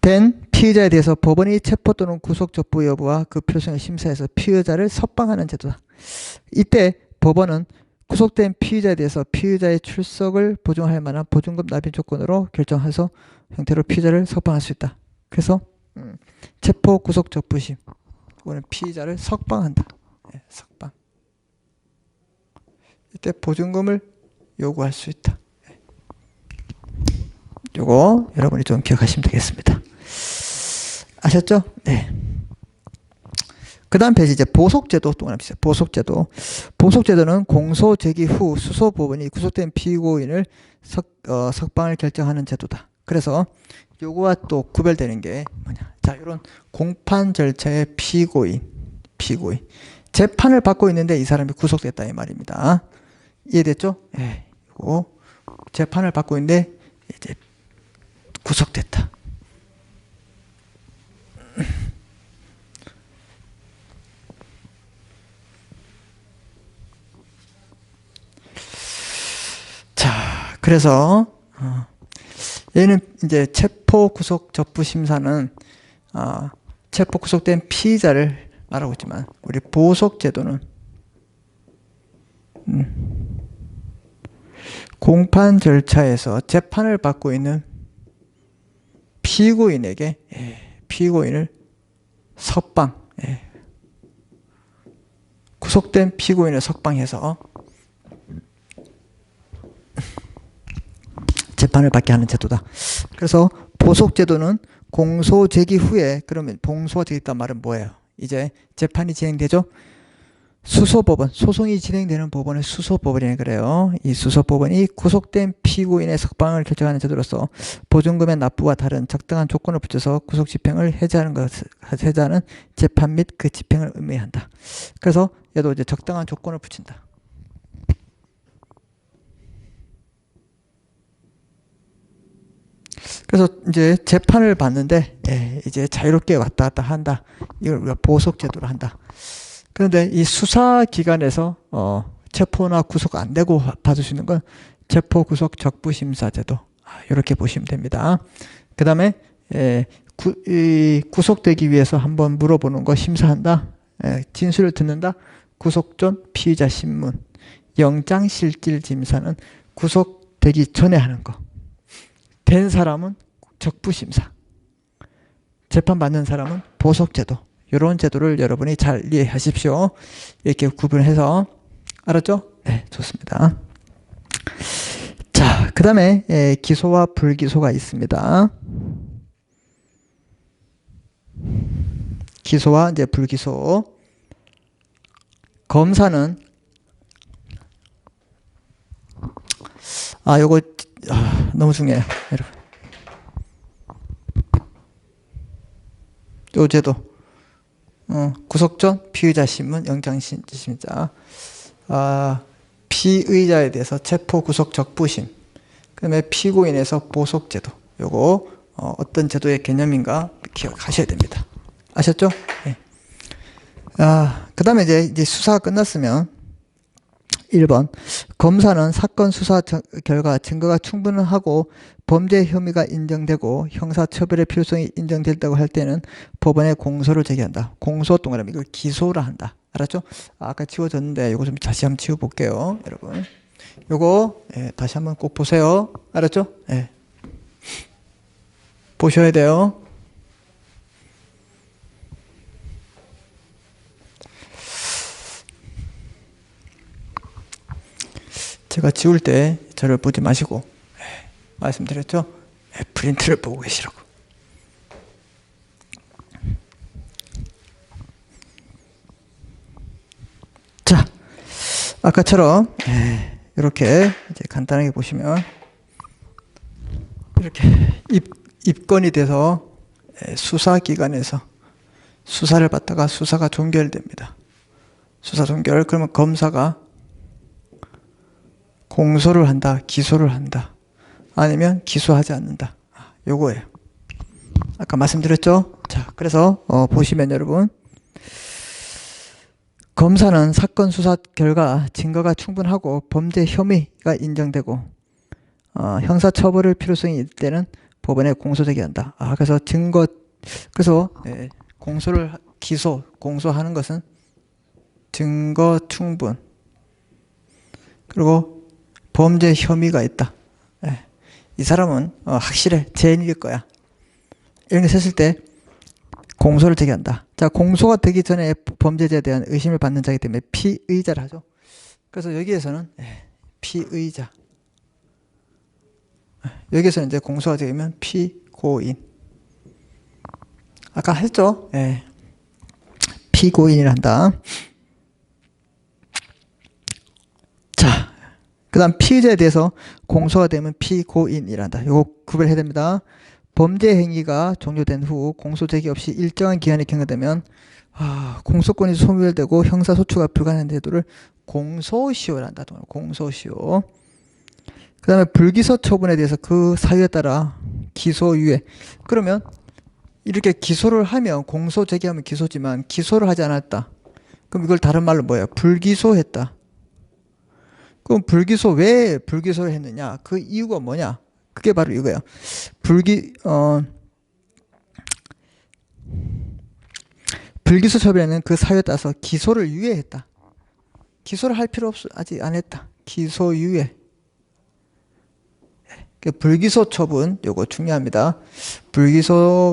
된 피의자에 대해서 법원이 체포 또는 구속 적부 여부와 그 필요성을 심사해서 피의자를 석방하는 제도다. 이때 법원은 구속된 피의자에 대해서 피의자의 출석을 보증할 만한 보증금 납입 조건으로 결정해서 형태로 피의자를 석방할 수 있다. 그래서 체포 구속 적부심 이거는 피의자를 석방한다. 네, 석방. 이때 보증금을 요구할 수 있다. 요거 여러분이 좀 기억하시면 되겠습니다. 아셨죠? 네. 그 다음 페이지 이제 보석제도 동그라미 있어요. 보석제도. 보석제도는 공소 제기 후 수소법원이 구속된 피고인을 석방을 결정하는 제도다. 그래서 요거와 또 구별되는 게 뭐냐. 자, 이런 공판 절차의 피고인. 재판을 받고 있는데 이 사람이 구속됐다 이 말입니다. 이해됐죠? 예. 요 재판을 받고 있는데 이제 구속됐다. 자, 그래서 얘는 이제 체포 구속 적부 심사는 체포 구속된 피의자를 말하고 있지만 우리 보석 제도는 공판 절차에서 재판을 받고 있는 피고인에게 피고인을 석방, 구속된 피고인을 석방해서 재판을 받게 하는 제도다. 그래서 보석제도는 공소 제기 후에, 그러면 공소가 제기했단 말은 뭐예요? 이제 재판이 진행되죠? 수소법원, 소송이 진행되는 법원을 수소법원이라고 그래요. 이 수소법원이 구속된 피고인의 석방을 결정하는 제도로서 보증금의 납부와 다른 적당한 조건을 붙여서 구속 집행을 해제하는 재판 및 그 집행을 의미한다. 그래서 얘도 이제 적당한 조건을 붙인다. 그래서 이제 재판을 받는데 이제 자유롭게 왔다 갔다 한다. 이걸 우리가 보석제도로 한다. 그런데 이 수사기관에서 체포나 구속 안 되고 받을 수 있는 건 체포 구속 적부심사제도. 이렇게 보시면 됩니다. 그 다음에 구속되기 위해서 한번 물어보는 거 심사한다. 진술을 듣는다. 구속 전 피의자 신문. 영장실질 심사는 구속되기 전에 하는 거. 된 사람은 적부심사. 재판받는 사람은 보석제도. 이런 제도를 여러분이 잘 이해하십시오. 이렇게 구분해서. 알았죠? 네, 좋습니다. 자, 그 다음에 기소와 불기소가 있습니다. 기소와 이제 불기소. 검사는 요거 너무 중요해요, 여러분. 요 제도. 구속 전 피의자 신문, 영장심자. 피의자에 대해서 체포 구속 적부심. 그 다음에 피고인에서 보석제도. 요거 어떤 제도의 개념인가 기억하셔야 됩니다. 아셨죠? 네. 그 다음에 이제 수사가 끝났으면 1번 검사는 사건 수사 결과 증거가 충분하고 범죄 혐의가 인정되고 형사처벌의 필요성이 인정된다고 할 때는 법원에 공소를 제기한다. 공소 동그라미 이걸 기소를 한다. 알았죠? 아까 지워졌는데 요거 좀 다시 한번 지워볼게요. 여러분 요거 다시 한번 꼭 보세요. 알았죠? 보셔야 돼요. 제가 지울 때 저를 보지 마시고 말씀드렸죠? 프린트를 보고 계시라고. 자, 아까처럼 이렇게 이제 간단하게 보시면 이렇게 입건이 돼서 수사기관에서 수사를 받다가 수사가 종결됩니다. 수사 종결. 그러면 검사가 공소를 한다, 기소를 한다, 아니면 기소하지 않는다. 요거예요. 아까 말씀드렸죠? 자, 그래서 보시면 여러분 검사는 사건 수사 결과 증거가 충분하고 범죄 혐의가 인정되고 형사처벌을 필요성이 있을 때는 법원에 공소 제기한다. 그래서 공소를 공소하는 것은 증거 충분 그리고 범죄 혐의가 있다. 이 사람은 확실해. 죄인일 거야. 이런 게 썼을 때 공소를 제기한다. 자, 공소가 되기 전에 범죄자에 대한 의심을 받는 자이기 때문에 피의자를 하죠. 그래서 여기에서는 피의자. 여기에서는 이제 공소가 되면 피고인. 아까 했죠? 피고인을 한다. 자. 그 다음 피의자에 대해서 공소가 되면 피고인이란다. 이거 구별해야 됩니다. 범죄 행위가 종료된 후 공소 제기 없이 일정한 기한이 경과되면 공소권이 소멸되고 형사소추가 불가능한 제도를 공소시효란다. 공소시효. 그 다음에 불기소 처분에 대해서 그 사유에 따라 기소유예. 그러면 이렇게 기소를 하면 공소 제기하면 기소지만 기소를 하지 않았다. 그럼 이걸 다른 말로 뭐예요? 불기소했다. 그럼 왜 불기소를 했느냐? 그 이유가 뭐냐? 그게 바로 이거예요. 불기소 처분에는 그 사유에 따라서 기소를 유예했다. 기소를 할 필요 아직 안 했다. 기소 유예. 불기소 처분, 요거 중요합니다.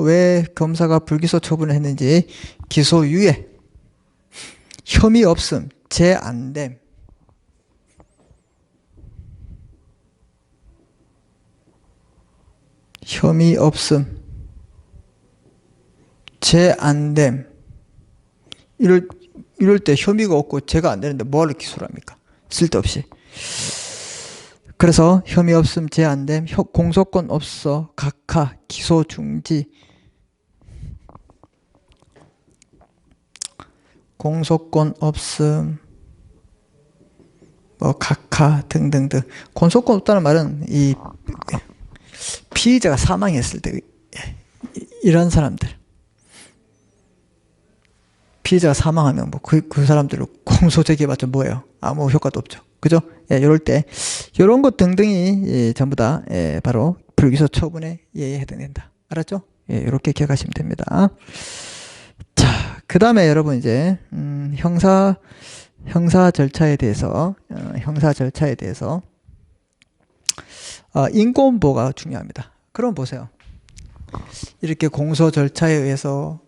왜 검사가 불기소 처분을 했는지, 기소 유예, 혐의 없음, 죄 안 됨. 혐의 없음, 죄 안 됨. 이럴 때 혐의가 없고 죄가 안 되는데 뭐를 기소를 합니까? 쓸데없이. 그래서 혐의 없음, 죄 안 됨, 공소권 없어, 각하, 기소 중지. 공소권 없음, 각하 등등등. 공소권 없다는 말은 이 피의자가 사망했을 때 이런 사람들, 피의자가 사망하면 그 사람들을 공소 제기해봤자 뭐예요? 아무 효과도 없죠. 그죠? 이럴 때 이런 것 등등이 전부 다 바로 불기소 처분에 해당된다. 알았죠? 이렇게 기억하시면 됩니다. 자, 그 다음에 여러분 이제 형사 절차에 대해서 인권보호가 중요합니다. 그럼 보세요. 이렇게 공소 절차에 의해서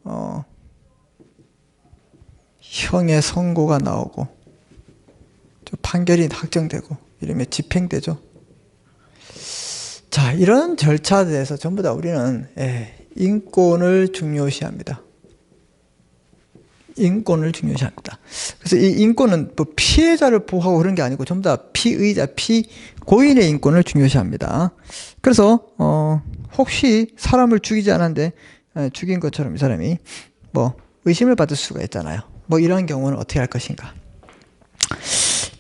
형의 선고가 나오고 판결이 확정되고 이러면 집행되죠. 자, 이런 절차에 대해서 전부 다 우리는 인권을 중요시합니다. 인권을 중요시합니다. 그래서 이 인권은 뭐 피해자를 보호하고 그런 게 아니고 전부 다 피의자, 피고인의 인권을 중요시합니다. 그래서 혹시 사람을 죽이지 않았는데 죽인 것처럼 이 사람이 뭐 의심을 받을 수가 있잖아요. 뭐 이런 경우는 어떻게 할 것인가?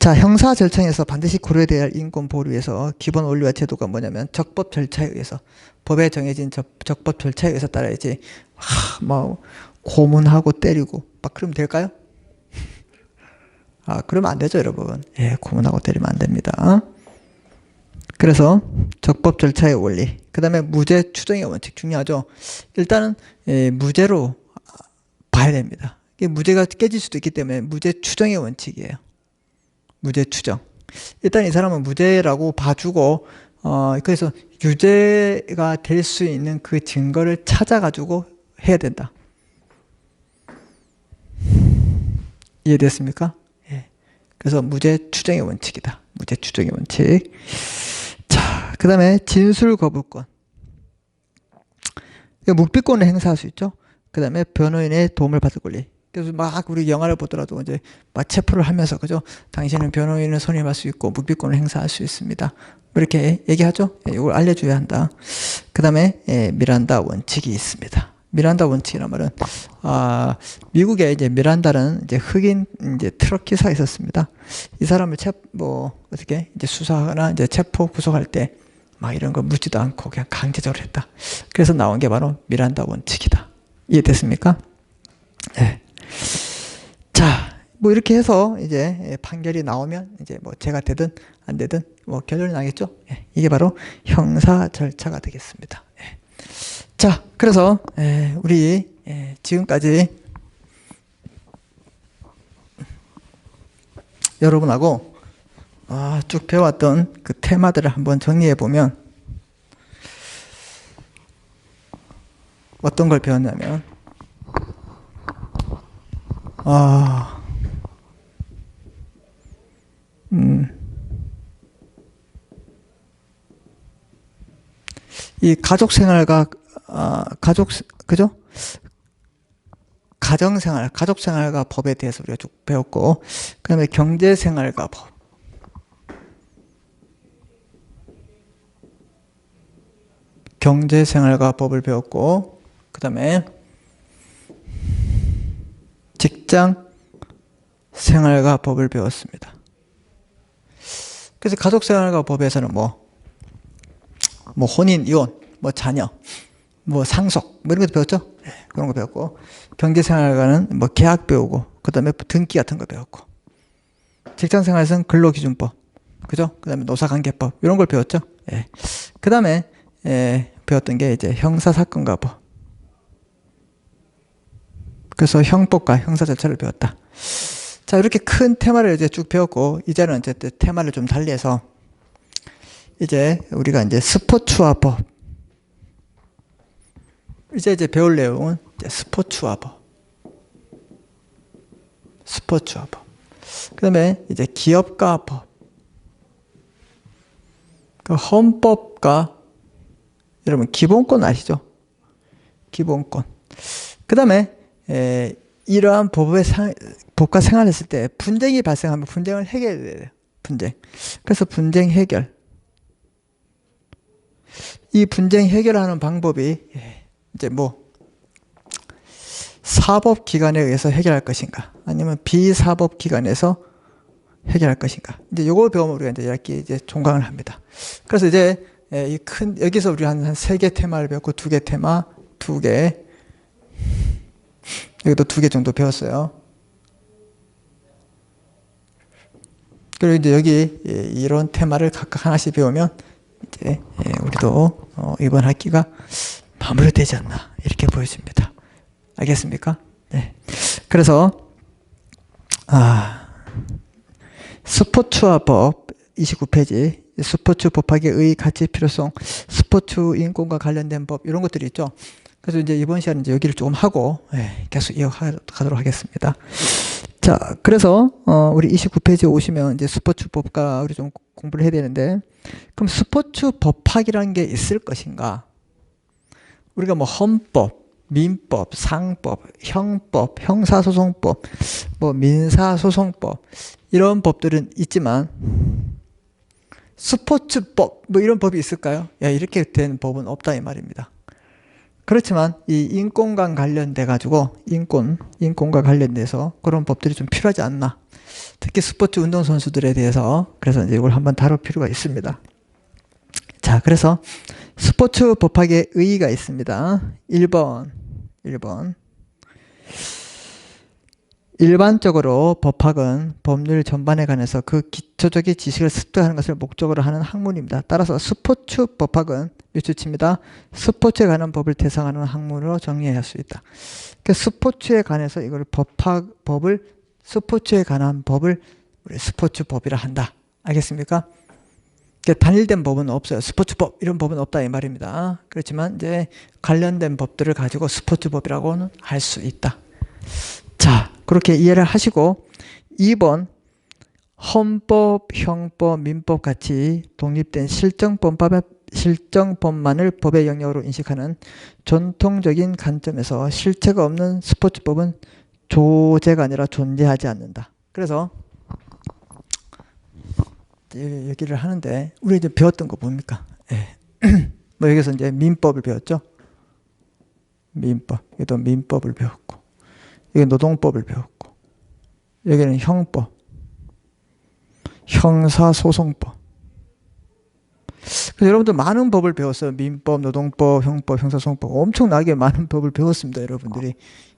자, 형사 절차에서 반드시 고려돼야 할 인권 보호를 위해서 기본 원리와 제도가 뭐냐면 적법 절차에 의해서 법에 정해진 적법 절차에 의해서 따라야지. 뭐 고문하고 때리고 막 그러면 될까요? 그러면 안 되죠, 여러분. 예, 고문하고 때리면 안 됩니다. 그래서 적법 절차의 원리, 그 다음에 무죄 추정의 원칙 중요하죠. 일단은 무죄로 봐야 됩니다. 이게 무죄가 깨질 수도 있기 때문에 무죄 추정의 원칙이에요. 무죄 추정. 일단 이 사람은 무죄라고 봐주고 그래서 유죄가 될 수 있는 그 증거를 찾아가지고 해야 된다. 이해됐습니까? 예. 그래서 무죄 추정의 원칙이다. 무죄 추정의 원칙. 자, 그 다음에 진술 거부권. 묵비권을 행사할 수 있죠. 그 다음에 변호인의 도움을 받을 권리. 그래서 막 우리 영화를 보더라도 이제 막 체포를 하면서, 그죠? 당신은 변호인을 선임할 수 있고 묵비권을 행사할 수 있습니다. 이렇게 얘기하죠. 이걸 알려줘야 한다. 그 다음에 미란다 원칙이 있습니다. 미란다 원칙이란 말은 미국에 이제 미란다는 이제 흑인 이제 트럭 기사가 있었습니다. 이 사람을 어떻게 이제 수사하거나 이제 체포 구속할 때 막 이런 거 묻지도 않고 그냥 강제적으로 했다. 그래서 나온 게 바로 미란다 원칙이다. 이해됐습니까? 네. 자, 뭐 이렇게 해서 이제 판결이 나오면 이제 뭐 죄가 되든 안 되든 뭐 결론이 나겠죠. 이게 바로 형사 절차가 되겠습니다. 자, 그래서 우리 지금까지 여러분하고 쭉 배워왔던 그 테마들을 한번 정리해 보면 어떤 걸 배웠냐면 이 가족 생활과 그죠? 가정생활, 가족생활과 법에 대해서 우리가 쭉 배웠고, 그 다음에 경제생활과 법. 경제생활과 법을 배웠고, 그 다음에 직장생활과 법을 배웠습니다. 그래서 가족생활과 법에서는 뭐 혼인, 이혼, 뭐 자녀, 뭐 상속, 뭐 이런 것도 배웠죠? 그런 거 배웠고, 경제생활과는 뭐 계약 배우고, 그 다음에 등기 같은 거 배웠고, 직장생활에서는 근로기준법, 그죠? 그 다음에 노사관계법, 이런 걸 배웠죠? 그 다음에, 배웠던 게 이제 형사사건과 법. 그래서 형법과 형사 절차를 배웠다. 자, 이렇게 큰 테마를 이제 쭉 배웠고, 이제는 어쨌든 테마를 좀 달리해서, 이제 우리가 이제 스포츠와 법. 이제 배울 내용은 이제 스포츠와 법. 스포츠와 법. 그 다음에 이제 기업가 법. 그 헌법과, 여러분, 기본권 아시죠? 기본권. 그 다음에, 이러한 법과 생활했을 때 분쟁이 발생하면 분쟁을 해결해야 돼요. 분쟁. 그래서 분쟁 해결. 이 분쟁 해결하는 방법이 이제 뭐 사법기관에 의해서 해결할 것인가, 아니면 비사법기관에서 해결할 것인가. 이제 요걸 배우면 우리가 이제 이렇게 이제 종강을 합니다. 그래서 이제 여기서 우리 한 3개 테마를 배웠고, 2개 테마, 2개, 여기도 2개 정도 배웠어요. 그리고 이제 여기 이런 테마를 각각 하나씩 배우면 이제 우리도 이번 학기가 마무리되지 않나, 이렇게 보여집니다. 알겠습니까? 네. 그래서 스포츠와 법 29페이지, 스포츠 법학의 의, 가치, 필요성, 스포츠 인권과 관련된 법, 이런 것들이 있죠. 그래서 이제 이번 시간은 이제 여기를 조금 하고 계속 이어가도록 하겠습니다. 자, 그래서 우리 29페이지에 오시면 이제 스포츠 법과 우리 좀 공부를 해야 되는데, 그럼 스포츠 법학이라는 게 있을 것인가? 우리가 뭐 헌법, 민법, 상법, 형법, 형사소송법, 뭐 민사소송법, 이런 법들은 있지만 스포츠법 뭐 이런 법이 있을까요? 이렇게 된 법은 없다 이 말입니다. 그렇지만 이 인권과 관련돼 가지고 인권과 관련돼서 그런 법들이 좀 필요하지 않나. 특히 스포츠 운동 선수들에 대해서 그래서 이제 이걸 한번 다룰 필요가 있습니다. 자, 그래서 스포츠 법학의 의의가 있습니다. 1번. 일반적으로 법학은 법률 전반에 관해서 그 기초적인 지식을 습득하는 것을 목적으로 하는 학문입니다. 따라서 스포츠 법학은 밑줄칩니다. 스포츠에 관한 법을 대상하는 학문으로 정리해야 할 수 있다. 그 스포츠에 관해서 이걸 법을 스포츠에 관한 법을 우리 스포츠법이라 한다. 알겠습니까? 단일된 법은 없어요. 스포츠법 이런 법은 없다 이 말입니다. 그렇지만 이제 관련된 법들을 가지고 스포츠법이라고는 할 수 있다. 자, 그렇게 이해를 하시고 2번 헌법, 형법, 민법 같이 독립된 실정법만을 법의 영역으로 인식하는 전통적인 관점에서 실체가 없는 스포츠법은 조제가 아니라 존재하지 않는다. 그래서 얘기를 하는데 우리 이제 배웠던 거 뭡니까? 예. 뭐 여기서 이제 민법을 배웠죠. 민법. 여기도 민법을 배웠고, 여기 노동법을 배웠고, 여기는 형법, 형사소송법. 그래서 여러분들 많은 법을 배웠어요. 민법, 노동법, 형법, 형사소송법. 엄청나게 많은 법을 배웠습니다, 여러분들이.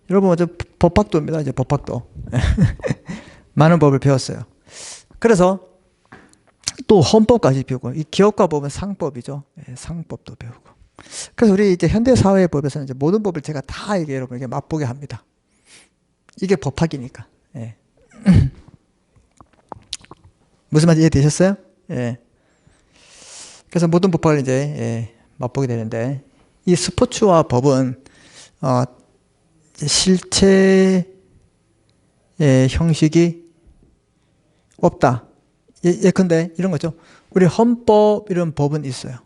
여러분 어제 법학도입니다. 이제 법학도. 많은 법을 배웠어요. 그래서 또 헌법까지 배우고, 이 기업가 법은 상법이죠. 예, 상법도 배우고. 그래서 우리 이제 현대사회 법에서는 이제 모든 법을 제가 다 이게 여러분에게 맛보게 합니다. 이게 법학이니까. 예. 무슨 말인지 이해되셨어요? 예. 그래서 모든 법학을 이제 맛보게 되는데, 이 스포츠와 법은 실체의 형식이 없다. 예컨대 이런 거죠. 우리 헌법 이런 법은 있어요.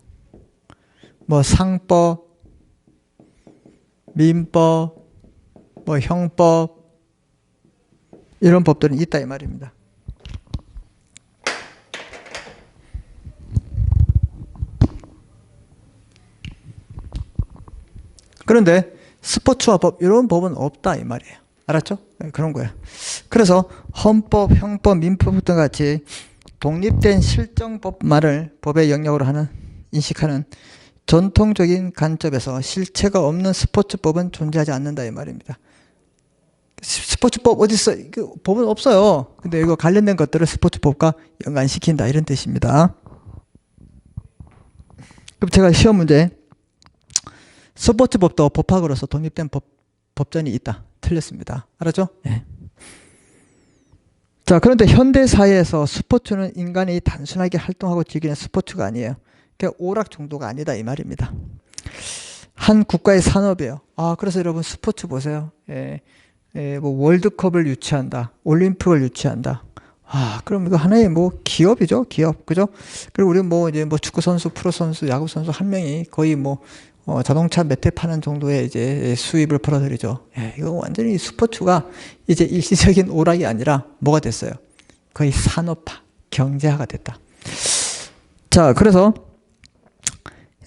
뭐 상법, 민법, 뭐 형법 이런 법들은 있다 이 말입니다. 그런데 스포츠와 법 이런 법은 없다 이 말이에요. 알았죠? 네, 그런 거예요. 그래서 헌법, 형법, 민법 등 같이 독립된 실정법만을 법의 영역으로 하는 인식하는 전통적인 관점에서 실체가 없는 스포츠법은 존재하지 않는다 이 말입니다. 스포츠법 어디 있어? 그 법은 없어요. 근데 이거 관련된 것들을 스포츠법과 연관시킨다 이런 뜻입니다. 그럼 제가 시험 문제 스포츠법도 법학으로서 독립된 법전이 있다. 틀렸습니다. 알았죠? 네. 자, 그런데 현대사회에서 스포츠는 인간이 단순하게 활동하고 즐기는 스포츠가 아니에요. 그러니까 오락 정도가 아니다 이 말입니다. 한 국가의 산업이에요. 그래서 여러분 스포츠 보세요. 뭐 월드컵을 유치한다. 올림픽을 유치한다. 그럼 이거 하나의 뭐 기업이죠. 기업. 그죠? 그리고 우리 뭐 이제 뭐 축구 선수, 프로 선수, 야구 선수 한 명이 거의 뭐 자동차 몇 대 파는 정도의 이제 수입을 벌어들이죠. 이거 완전히 스포츠가 이제 일시적인 오락이 아니라 뭐가 됐어요? 거의 산업화, 경제화가 됐다. 자, 그래서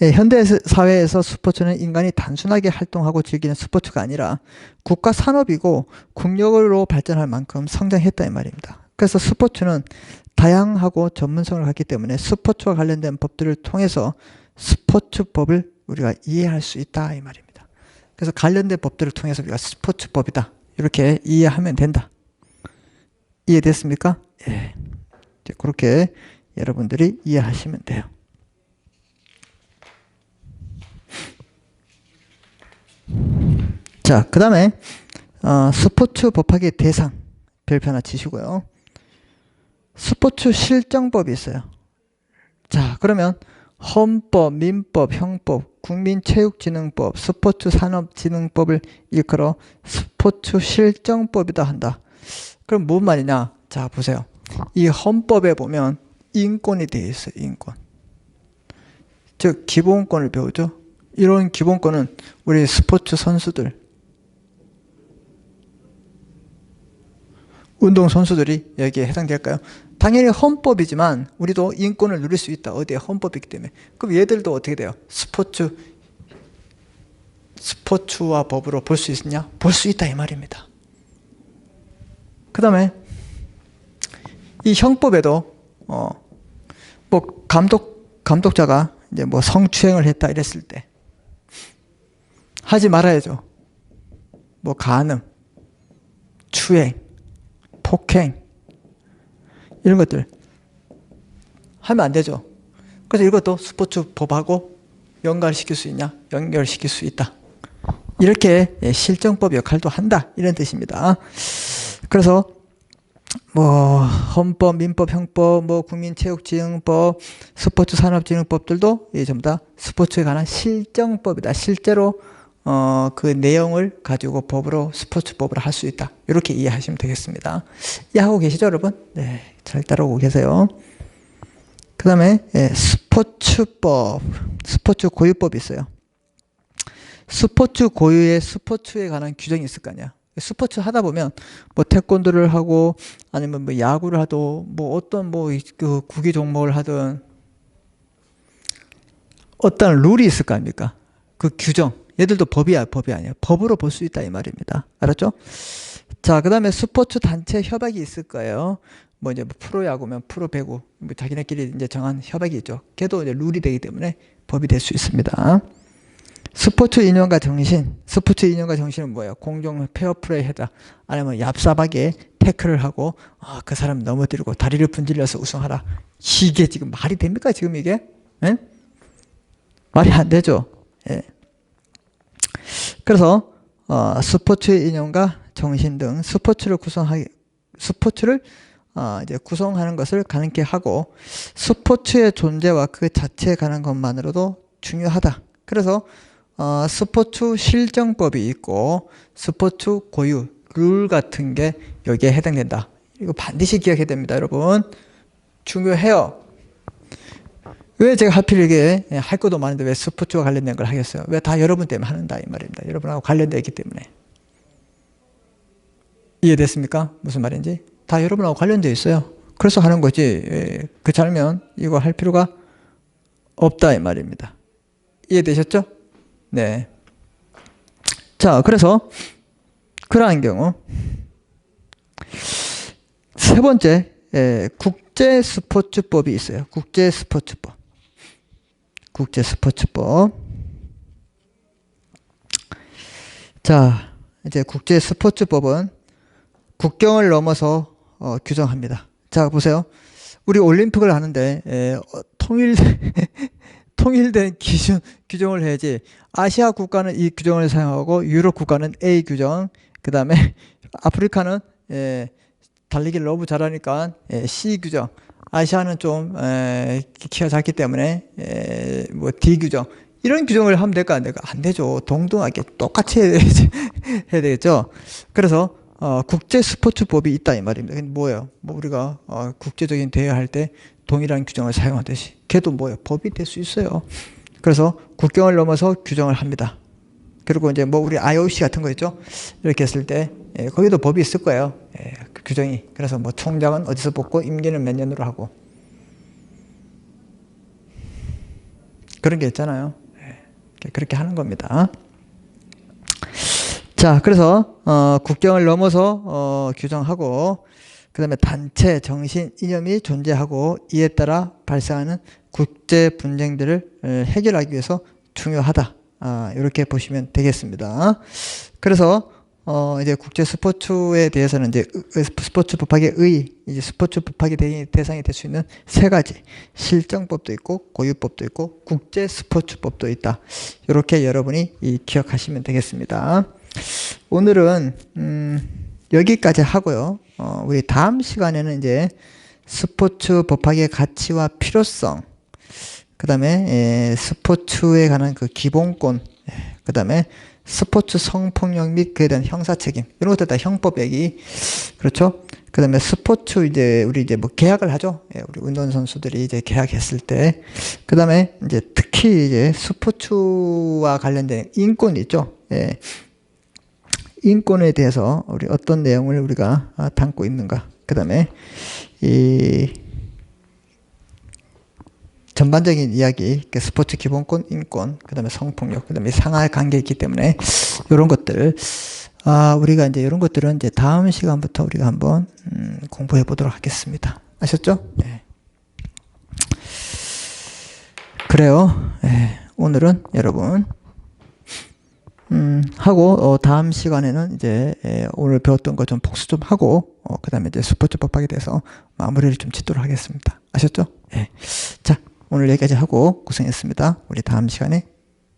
현대 사회에서 스포츠는 인간이 단순하게 활동하고 즐기는 스포츠가 아니라 국가 산업이고 국력으로 발전할 만큼 성장했다 이 말입니다. 그래서 스포츠는 다양하고 전문성을 갖기 때문에 스포츠와 관련된 법들을 통해서 스포츠법을 우리가 이해할 수 있다 이 말입니다. 그래서 관련된 법들을 통해서 우리가 스포츠법이다 이렇게 이해하면 된다. 이해됐습니까? 예. 그렇게 여러분들이 이해하시면 돼요. 자, 그 다음에 스포츠 법학의 대상 별표 하나 치시고요. 스포츠 실정법이 있어요. 자, 그러면 헌법, 민법, 형법, 국민체육진흥법, 스포츠산업진흥법을 일컬어 스포츠 실정법이다 한다. 그럼 뭔 말이냐? 자, 보세요. 이 헌법에 보면 인권이 되어 있어요. 인권. 즉 기본권을 배우죠. 이런 기본권은 우리 스포츠 선수들, 운동선수들이 여기에 해당될까요? 당연히 헌법이지만 우리도 인권을 누릴 수 있다. 어디에? 헌법이기 때문에. 그럼 얘들도 어떻게 돼요? 스포츠 스포츠와 법으로 볼 수 있느냐? 볼 수 있다 이 말입니다. 그 다음에 이 형법에도 뭐 감독자가 이제 뭐 성추행을 했다 이랬을 때 하지 말아야죠. 뭐 간음, 추행, 폭행 이런 것들 하면 안 되죠. 그래서 이것도 스포츠 법하고 연관시킬 수 있냐? 연결시킬 수 있다. 이렇게 실정법 역할도 한다 이런 뜻입니다. 그래서 뭐 헌법, 민법, 형법, 뭐 국민체육진흥법, 스포츠산업진흥법들도 전부 다 스포츠에 관한 실정법이다. 실제로 그 내용을 가지고 법으로 스포츠법으로 할 수 있다. 이렇게 이해하시면 되겠습니다. 이해하고 계시죠, 여러분? 네, 잘 따라오고 계세요. 그 다음에 스포츠법, 스포츠 고유법이 있어요. 스포츠 고유의 스포츠에 관한 규정이 있을 거 아니야. 스포츠 하다 보면 뭐 태권도를 하고 아니면 뭐 야구를 하도 뭐 어떤 뭐 그 구기 종목을 하든 어떤 룰이 있을 거 아닙니까? 그 규정. 얘들도 법이 아니야. 법으로 볼 수 있다 이 말입니다. 알았죠? 자, 그 다음에 스포츠 단체 협약이 있을 거예요. 뭐 이제 프로야구면 프로배구, 뭐 자기네끼리 이제 정한 협약이 있죠. 걔도 이제 룰이 되기 때문에 법이 될 수 있습니다. 스포츠 이념과 정신. 스포츠 이념과 정신은 뭐예요? 공정 페어플레이 하다. 아니면 얍삽하게 태클을 하고 그 사람 넘어뜨리고 다리를 분질러서 우승하라. 이게 지금 말이 됩니까? 지금 이게? 예? 말이 안 되죠. 예. 그래서 스포츠 이념과 정신 등 스포츠를 이제 구성하는 것을 가능케 하고 스포츠의 존재와 그 자체에 관한 것만으로도 중요하다. 그래서 스포츠 실정법이 있고 스포츠 고유 룰 같은 게 여기에 해당된다. 이거 반드시 기억해야 됩니다, 여러분. 중요해요. 왜 제가 하필 이게 할 것도 많은데 왜 스포츠와 관련된 걸 하겠어요? 왜 다 여러분 때문에 하는다 이 말입니다. 여러분하고 관련되어 있기 때문에. 이해됐습니까? 무슨 말인지? 다 여러분하고 관련되어 있어요. 그래서 하는 거지. 그렇지 않으면 이거 할 필요가 없다 이 말입니다. 이해되셨죠? 네. 자, 그래서 그러한 경우 세 번째 국제 스포츠법이 있어요. 국제 스포츠법. 국제 스포츠법. 자, 이제 국제 스포츠법은 국경을 넘어서 규정합니다. 자, 보세요. 우리 올림픽을 하는데 통일된 규정을 해야지. 아시아 국가는 이 규정을 사용하고 유럽 국가는 A 규정, 그 다음에 아프리카는 달리기를 너무 잘하니까 C 규정, 아시아는 좀 키가 작기 때문에 뭐 D 규정, 이런 규정을 하면 될까 안 될까? 안 되죠. 동등하게 똑같이 해야 되겠죠. 그래서 국제 스포츠법이 있다 이 말입니다. 근데 뭐예요? 뭐 우리가 국제적인 대회 할 때 동일한 규정을 사용하듯이 걔도 뭐예요? 법이 될 수 있어요. 그래서 국경을 넘어서 규정을 합니다. 그리고 이제 뭐 우리 IOC 같은 거 있죠? 이렇게 했을 때 거기도 법이 있을 거예요. 그 규정이. 그래서 뭐 총장은 어디서 뽑고 임기는 몇 년으로 하고 그런 게 있잖아요. 그렇게 하는 겁니다. 자, 그래서 국경을 넘어서 규정하고 그 다음에 단체, 정신, 이념이 존재하고 이에 따라 발생하는 국제 분쟁들을 해결하기 위해서 중요하다. 이렇게 보시면 되겠습니다. 그래서 이제 국제 스포츠에 대해서는 이제 스포츠 법학의 이제 스포츠 법학의 대상이 될 수 있는 세 가지 실정법도 있고 고유법도 있고 국제 스포츠법도 있다. 이렇게 여러분이 기억하시면 되겠습니다. 오늘은 여기까지 하고요. 우리 다음 시간에는 이제 스포츠 법학의 가치와 필요성, 그 다음에 스포츠에 관한 그 기본권, 그 다음에 스포츠 성폭력 및 그에 대한 형사책임, 이런 것들 다 형법 얘기. 그렇죠? 그 다음에 스포츠 우리 이제 뭐 계약을 하죠. 우리 운동선수들이 이제 계약했을 때. 그 다음에 이제 특히 이제 스포츠와 관련된 인권 있죠. 인권에 대해서 우리 어떤 내용을 우리가 담고 있는가. 그 다음에 전반적인 이야기, 스포츠 기본권, 인권, 그 다음에 성폭력, 그 다음에 상하 관계 있기 때문에 이런 것들, 우리가 이제 이런 것들은 이제 다음 시간부터 우리가 한번 공부해 보도록 하겠습니다. 아셨죠? 네. 그래요. 네. 오늘은 여러분 하고 다음 시간에는 이제 오늘 배웠던 거 좀 복수 좀 하고 그 다음에 이제 스포츠 법학에 대해서 마무리를 좀 짓도록 하겠습니다. 아셨죠? 네. 자, 오늘 여기까지 하고 고생했습니다. 우리 다음 시간에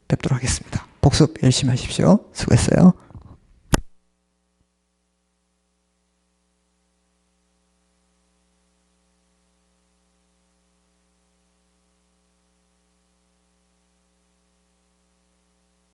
뵙도록 하겠습니다. 복습 열심히 하십시오. 수고했어요.